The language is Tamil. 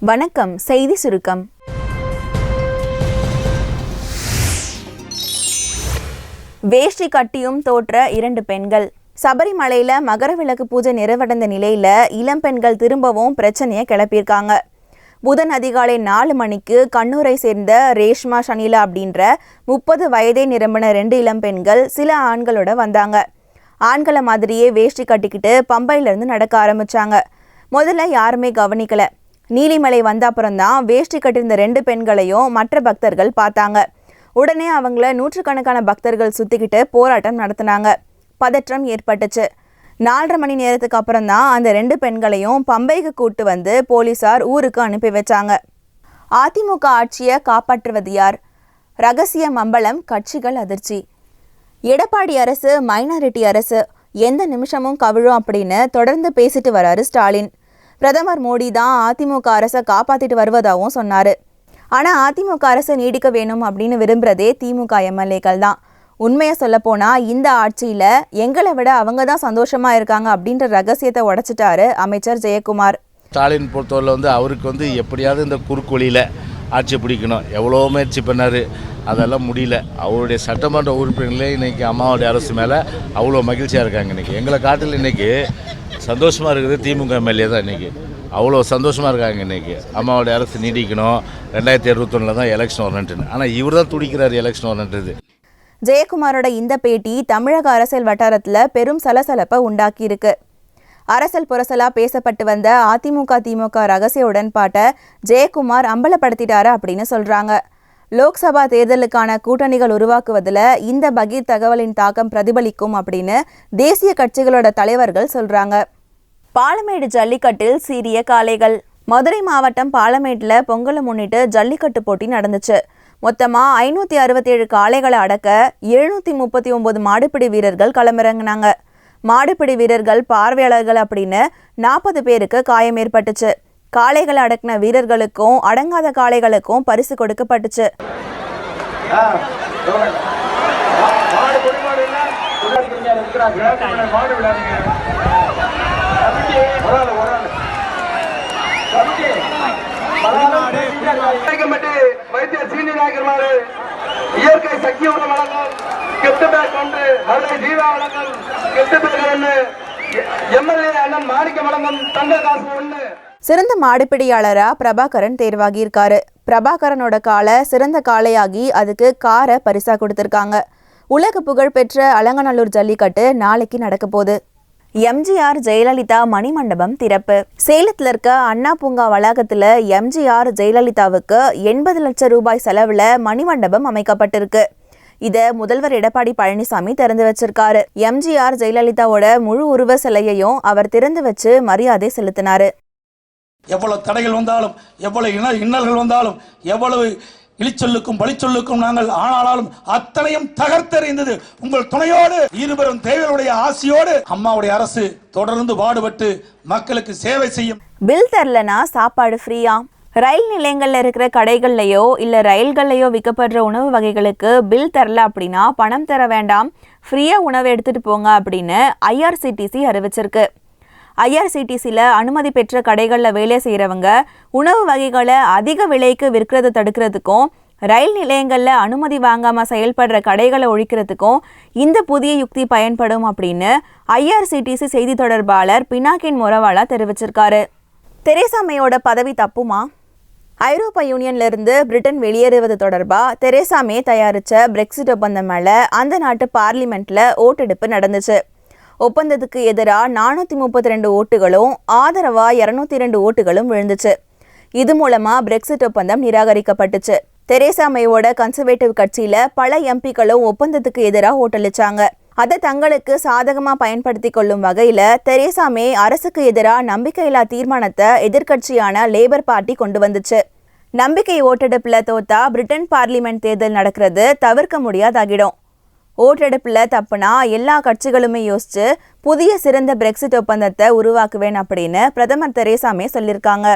வணக்கம். செய்தி சுருக்கம். வேஷ்டி கட்டியும் தோற்ற 2 பெண்கள். சபரிமலையில மகர விளக்கு பூஜை நிறைவடைந்த நிலையில இளம் பெண்கள் திரும்பவும் பிரச்சனையை கிளப்பியிருக்காங்க. புதன் அதிகாலை 4 மணிக்கு கண்ணூரை சேர்ந்த ரேஷ்மா ஷனிலா அப்படின்ற 30 வயதே நிரம்பின 2 இளம் பெண்கள் சில ஆண்களோட வந்தாங்க. ஆண்களை மாதிரியே வேஷ்டி கட்டிக்கிட்டு பம்பையிலிருந்து நடக்க ஆரம்பிச்சாங்க. முதல்ல யாருமே கவனிக்கல. நீலிமலை வந்த அப்புறம்தான் வேஷ்டி கட்டியிருந்த 2 பெண்களையும் மற்ற பக்தர்கள் பார்த்தாங்க. உடனே அவங்கள நூற்றுக்கணக்கான பக்தர்கள் சுத்திக்கிட்டு போராட்டம் நடத்தினாங்க. பதற்றம் ஏற்பட்டுச்சு. 4.5 மணி நேரத்துக்கு அப்புறம்தான் அந்த 2 பெண்களையும் பம்பைக்கு கூட்டு வந்து போலீசார் ஊருக்கு அனுப்பி வச்சாங்க. அதிமுக ஆட்சியை காப்பாற்றுவது யார்? ரகசிய மம்பலம், கட்சிகள் அதிர்ச்சி. எடப்பாடி அரசு மைனாரிட்டி அரசு, எந்த நிமிஷமும் கவிழும் அப்படின்னு தொடர்ந்து பேசிட்டு வராரு ஸ்டாலின். பிரதமர் மோடி தான் அதிமுக அரசை காப்பாத்திட்டு வருவதாகவும் சொன்னாரு. ஆனா அதிமுக அரசு நீடிக்க வேணும் அப்படின்னு விரும்புறதே திமுக எம்எல்ஏக்கள் தான். உண்மையை சொல்ல போனா இந்த ஆட்சியில எங்களை விட அவங்க தான் சந்தோஷமா இருக்காங்க அப்படின்ற ரகசியத்தை உடைச்சிட்டாரு அமைச்சர் ஜெயக்குமார். ஸ்டாலின் பொறுத்தவரை அவருக்கு எப்படியாவது இந்த குறுக்கொலியில் ஆட்சி பிடிக்கணும், எவ்வளோ முயற்சி பண்ணார், அதெல்லாம் முடியல. அவருடைய சட்டமன்ற உறுப்பினர்களே இன்றைக்கி அம்மாவுடைய அரசு மேலே அவ்வளோ மகிழ்ச்சியாக இருக்காங்க. இன்றைக்கி எங்களை காட்டில் இன்றைக்கி சந்தோஷமாக இருக்குது திமுக எம்எல்ஏ தான். இன்றைக்கி அவ்வளோ சந்தோஷமாக இருக்காங்க. இன்றைக்கி அம்மாவுடைய அரசு நீடிக்கணும், 2021 தான் எலெக்ஷன் வரணுன்ட்டு. ஆனால் இவர் தான் துடிக்கிறார் எலெக்ஷன் வரணுன்றது. ஜெயக்குமாரோட இந்த பேட்டி தமிழக அரசியல் வட்டாரத்தில் பெரும் சலசலப்பை உண்டாக்கியிருக்கு. அரசல் புரசலா பேசப்பட்டு வந்த அதிமுக திமுக ரகசிய உடன்பாட்டை ஜெயக்குமார் அம்பலப்படுத்திட்டாரு அப்படின்னு சொல்றாங்க. லோக்சபா தேர்தலுக்கான கூட்டணிகள் உருவாக்குவதில் இந்த பகீர் தகவலின் தாக்கம் பிரதிபலிக்கும் அப்படின்னு தேசிய கட்சிகளோட தலைவர்கள் சொல்றாங்க. பாலமேடு ஜல்லிக்கட்டில் சீரிய காளைகள். மதுரை மாவட்டம் பாலமேட்டில் பொங்கலை முன்னிட்டு ஜல்லிக்கட்டு போட்டி நடந்துச்சு. மொத்தமா 567 காளைகளை அடக்க 739 மாடுபிடி வீரர்கள் களமிறங்கினாங்க. மாடுபிடி வீரர்கள், பார்வையாளர்கள் அப்படின்னு 40 பேருக்கு காயம் ஏற்பட்டுச்சு. காளைகளை அடக்கின வீரர்களுக்கும் அடங்காத காளைகளுக்கும் பரிசு கொடுக்கப்பட்டுச்சு. இயற்கை சக்தியோட வளங்கள் கெட்டு பேர் கொண்டு அவரை ஜீவா வளங்கள் கெட்டு பேர் எம்எல்ஏ அண்ணன் மாணிக்க வளங்கம் தங்க காசு ஒண்ணு. சிறந்த மாடுபிடியாளரா பிரபாகரன் தேர்வாகியிருக்காரு. பிரபாகரனோட காலை சிறந்த காளையாகி அதுக்கு காரை பரிசா கொடுத்திருக்காங்க. உலக புகழ் பெற்ற அலங்கநல்லூர் ஜல்லிக்கட்டு நாளைக்கு நடக்க போகுது. எம்ஜிஆர் ஜெயலலிதா மணிமண்டபம் திறப்பு. சேலத்தில் இருக்க அண்ணா பூங்கா வளாகத்துல எம்ஜிஆர் ஜெயலலிதாவுக்கு 80 லட்சம் ரூபாய் செலவுல மணிமண்டபம் அமைக்கப்பட்டிருக்கு. இத முதல்வர் எடப்பாடி பழனிசாமி திறந்து வச்சிருக்காரு. எம்ஜிஆர் ஜெயலலிதாவோட முழு உருவ சிலையையும் அவர் திறந்து வச்சு மரியாதை செலுத்தினாரு. எவ்வளவு தடைகள் வந்தாலும், எவ்வளவு இன்னல்கள் வந்தாலும், எவ்வளவு இழிச்சொல்லுக்கும் பழிச்சொல்லுக்கும் நாங்கள் ஆனாலும் அத்தனையும் தகர்த்தெறிந்தது உங்கள் துணையோடு, இருவரும் தேவையுடைய ஆசையோடு அம்மாவுடைய அரசு தொடர்ந்து பாடுபட்டு மக்களுக்கு சேவை செய்யும். பில் தரலனா சாப்பாடு ஃப்ரீயா? ரயில் நிலையங்கள்ல இருக்கிற கடைகள்லையோ இல்ல ரயில்கள்லையோ விற்கப்படுற உணவு வகைகளுக்கு பில் தரல அப்படின்னா பணம் தர வேண்டாம், ஃப்ரீயா உணவு எடுத்துட்டு போங்க அப்படின்னு ஐஆர்சிடிசி அறிவிச்சிருக்கு. ஐஆர்சிடிசியில் அனுமதி பெற்ற கடைகளில் வேலை செய்கிறவங்க உணவு வகைகளை அதிக விலைக்கு விற்கிறத தடுக்கிறதுக்கும், ரயில் நிலையங்களில் அனுமதி வாங்காமல் செயல்படுற கடைகளை ஒழிக்கிறதுக்கும் இந்த புதிய யுக்தி பயன்படும் அப்படின்னு ஐஆர்சிடிசி செய்தி தொடர்பாளர் பினாக்கின் மொரவாலா தெரிவிச்சிருக்காரு. தெரேசா மேயோட பதவி தப்புமா? ஐரோப்பா யூனியன்ல இருந்து பிரிட்டன் வெளியேறுவது தொடர்பாக தெரேசா மே தயாரித்த பிரெக்சிட் ஒப்பந்தம் மேலே அந்த நாட்டு பார்லிமெண்ட்ல ஓட்டெடுப்பு நடந்துச்சு. ஒப்பந்தத்துக்கு எதிராக 432 ஓட்டுகளும் ஆதரவா 202 ஓட்டுகளும் விழுந்துச்சு. இது மூலமா பிரெக்சிட் ஒப்பந்தம் நிராகரிக்கப்பட்டுச்சு. தெரேசா மேயோட கன்சர்வேட்டிவ் கட்சியில பல எம்பிக்களும் ஒப்பந்தத்துக்கு எதிராக ஓட்டளிச்சாங்க. அதை தங்களுக்கு சாதகமா பயன்படுத்தி கொள்ளும் வகையில தெரேசா மே அரசுக்கு எதிராக நம்பிக்கையில்லா தீர்மானத்தை எதிர்கட்சியான லேபர் பார்ட்டி கொண்டு வந்துச்சு. நம்பிக்கை ஓட்டெடுப்புல தோத்தா பிரிட்டன் பார்லிமெண்ட் தேர்தல் நடக்கிறது தவிர்க்க முடியாதாகிடும். ஓட்டெடுப்புல தப்புனா எல்லா கட்சிகளுமே யோசிச்சு புதிய சிறந்த பிரெக்சிட் ஒப்பந்தத்தை உருவாக்குவேன் அப்படின்னு பிரதமர் தெரேசா மே சொல்லியிருக்காங்க.